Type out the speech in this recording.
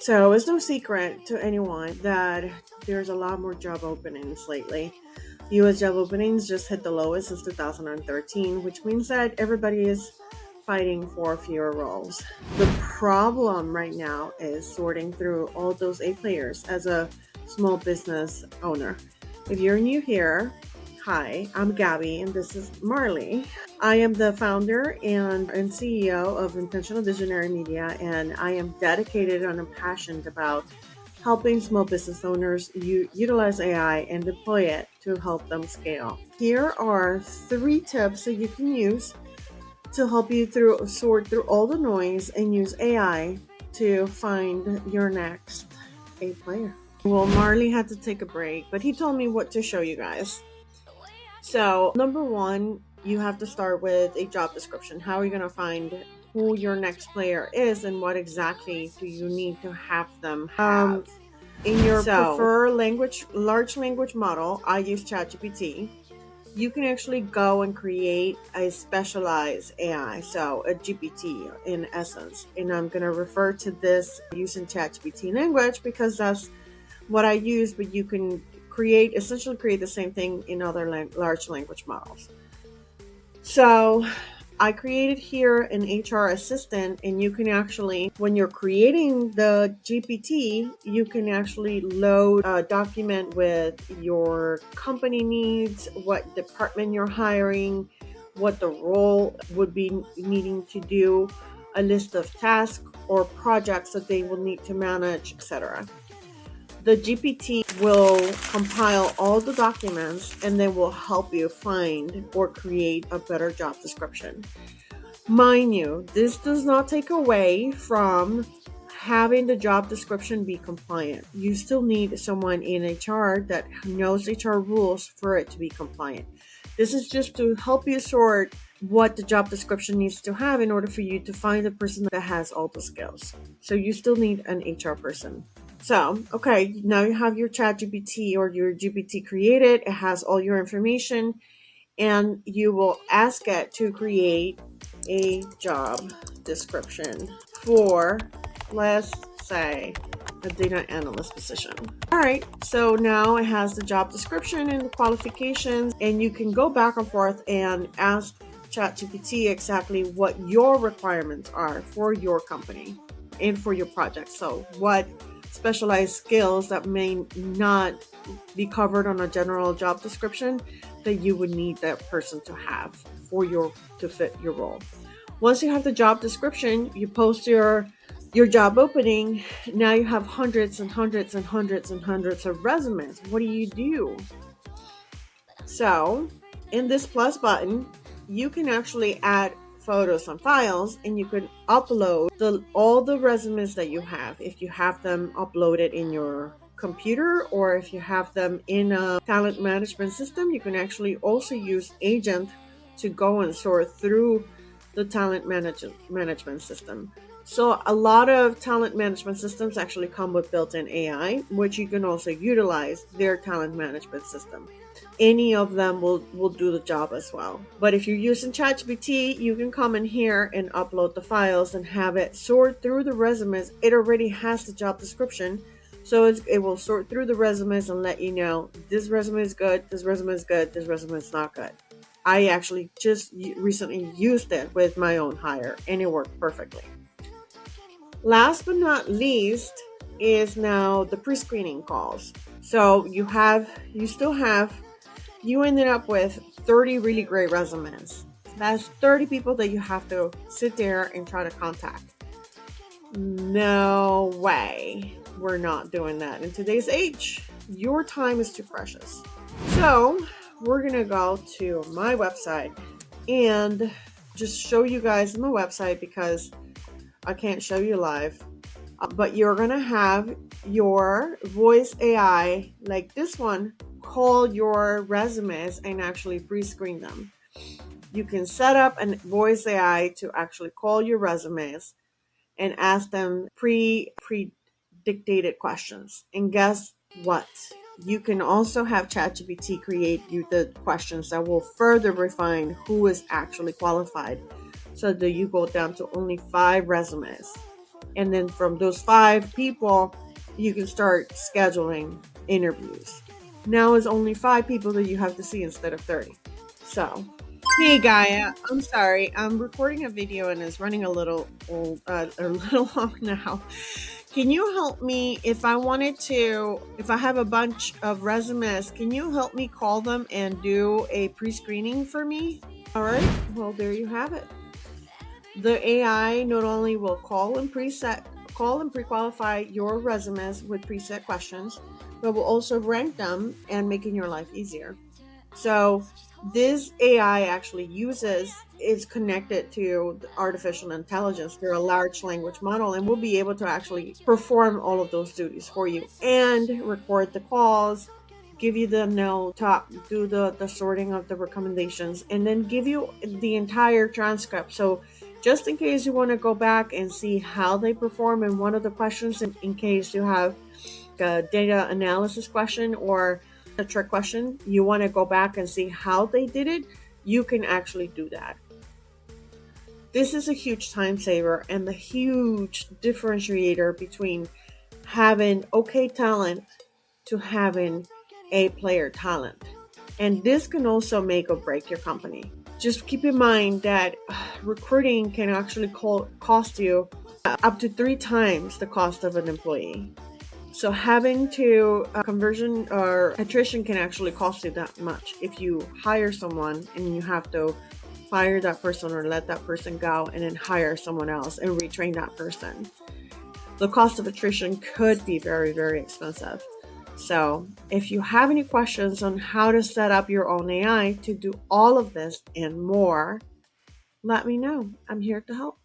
So it's no secret to anyone that there's a lot more job openings lately. US job openings just hit the lowest since 2013, which means that everybody is fighting for fewer roles. The problem right now is sorting through all those A players as a small business owner. If you're new here, hi, I'm Gabby and this is Marley. I am the founder and CEO of Intentional Visionary Media, and I am dedicated and passionate about helping small business owners utilize AI and deploy it to help them scale. Here are 3 tips that you can use to help you sort through all the noise and use AI to find your next A player. Well, Marley had to take a break, but he told me what to show you guys. So, number one, you have to start with a job description. How are you going to find who your next player is and what exactly do you need to have them have? In your preferred large language model, I use ChatGPT. You can actually go and create a specialized AI, so a GPT in essence. And I'm going to refer to this using ChatGPT language because that's what I use, but you can essentially create the same thing in other large language models. So I created here an HR assistant, and you can actually, when you're creating the GPT, you can actually load a document with your company needs, what department you're hiring, what the role would be needing to do, a list of tasks or projects that they will need to manage, etc. The GPT will compile all the documents and then will help you find or create a better job description. Mind you, this does not take away from having the job description be compliant. You still need someone in HR that knows HR rules for it to be compliant. This is just to help you sort what the job description needs to have in order for you to find the person that has all the skills. So you still need an HR person. So, okay, now you have your ChatGPT or your GPT created. It has all your information, and you will ask it to create a job description for, let's say, a data analyst position. All right, so now it has the job description and the qualifications, and you can go back and forth and ask ChatGPT exactly what your requirements are for your company and for your project. So what specialized skills that may not be covered on a general job description that you would need that person to have to fit your role. Once you have the job description, you post your job opening. Now you have hundreds and hundreds and hundreds and hundreds of resumes. What do you do? So in this plus button, you can actually add photos and files, and you can upload all the resumes that you have. If you have them uploaded in your computer or if you have them in a talent management system, you can actually also use Agent to go and sort through the talent management system. So a lot of talent management systems actually come with built-in AI, which you can also utilize their talent management system. Any of them will do the job as well. But if you're using ChatGPT, you can come in here and upload the files and have it sort through the resumes. It already has the job description, so it will sort through the resumes and let you know this resume is good, this resume is good, this resume is not good. I actually just recently used it with my own hire, and it worked perfectly. Last but not least is now the pre-screening calls. So you ended up with 30 really great resumes. That's 30 people that you have to sit there and try to contact. No way. We're not doing that in today's age. Your time is too precious. So we're going to go to my website and just show you guys my website because I can't show you live. But you're going to have your voice AI like this one call your resumes and actually pre-screen them. You can set up a voice AI to actually call your resumes and ask them pre-dictated questions. And guess what? You can also have ChatGPT create you the questions that will further refine who is actually qualified, so that you go down to only 5 resumes. And then from those 5 people, you can start scheduling interviews. Now it's only 5 people that you have to see instead of 30. So, hey Gaia, I'm sorry. I'm recording a video and it's running a little long now. Can you help me if I have a bunch of resumes, can you help me call them and do a pre-screening for me? All right. Well, there you have it. The AI not only will call and pre-qualify your resumes with preset questions, but will also rank them and making your life easier. So this AI actually is connected to artificial intelligence through a large language model, and will be able to actually perform all of those duties for you and record the calls, give you the note, do the sorting of the recommendations, and then give you the entire transcript. So just in case you want to go back and see how they perform in one of the questions, in case you have a data analysis question or a trick question, you want to go back and see how they did it, you can actually do that. This is a huge time saver and the huge differentiator between having okay talent to having A player talent. And this can also make or break your company. Just keep in mind that recruiting can actually cost you up to 3 times the cost of an employee. So having to conversion or attrition can actually cost you that much if you hire someone and you have to fire that person or let that person go and then hire someone else and retrain that person. The cost of attrition could be very, very expensive. So if you have any questions on how to set up your own AI to do all of this and more, let me know. I'm here to help.